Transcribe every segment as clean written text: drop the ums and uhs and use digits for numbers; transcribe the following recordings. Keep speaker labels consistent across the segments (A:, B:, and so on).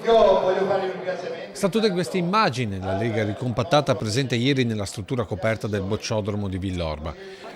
A: Io voglio fare un ringraziamento.
B: È stata questa immagine la Lega ricompattata presente ieri nella struttura coperta del bocciodromo di Villorba.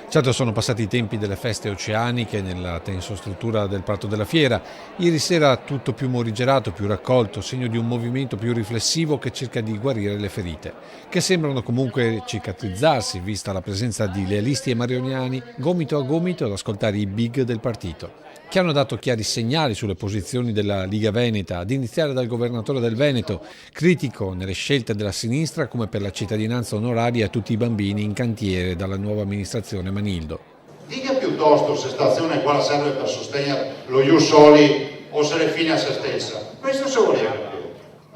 B: Certo, sono passati i tempi delle feste oceaniche nella tensostruttura del Prato della Fiera. Ieri sera tutto più morigerato, più raccolto, segno di un movimento più riflessivo che cerca di guarire le ferite, che sembrano comunque cicatrizzarsi vista la presenza di lealisti e marioniani gomito a gomito ad ascoltare i big del partito, che hanno dato chiari segnali sulle posizioni della Liga Veneta, ad iniziare dal governatore del Veneto, critico nelle scelte della sinistra come per la cittadinanza onoraria a tutti i bambini in cantiere dalla nuova amministrazione Manildo.
C: Dica piuttosto se sta azione qua serve per sostenere lo Ius Soli o se è fine a se stessa. Questo se voleva più.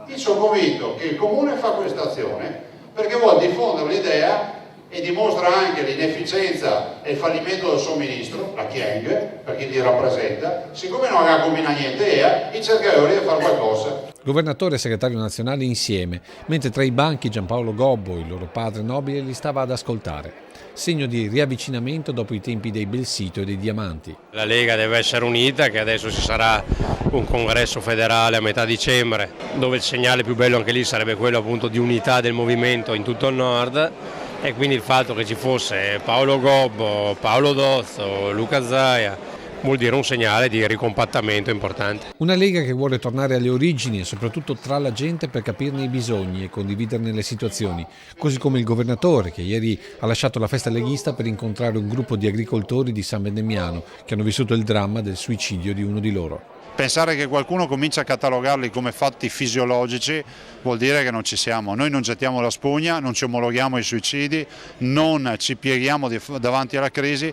C: Io sono convinto che il Comune fa questa azione perché vuole diffondere l'idea e dimostra anche l'inefficienza e il fallimento del suo ministro, la Chieng, per chi li rappresenta, siccome non ha combinato niente, i cercatori di fare qualcosa.
B: Governatore e segretario nazionale insieme, mentre tra i banchi Giampaolo Gobbo, il loro padre nobile, li stava ad ascoltare. Segno di riavvicinamento dopo i tempi dei Belsito e dei Diamanti.
D: La Lega deve essere unita, che adesso ci sarà un congresso federale a metà dicembre, dove il segnale più bello anche lì sarebbe quello appunto di unità del movimento in tutto il nord. E quindi il fatto che ci fosse Paolo Gobbo, Paolo Dozzo, Luca Zaia vuol dire un segnale di ricompattamento importante.
B: Una Lega che vuole tornare alle origini e soprattutto tra la gente per capirne i bisogni e condividerne le situazioni, così come il governatore che ieri ha lasciato la festa leghista per incontrare un gruppo di agricoltori di San Bendemmiano che hanno vissuto il dramma del suicidio di uno di loro.
E: Pensare che qualcuno comincia a catalogarli come fatti fisiologici vuol dire che non ci siamo. Noi non gettiamo la spugna, non ci omologhiamo ai suicidi, non ci pieghiamo davanti alla crisi.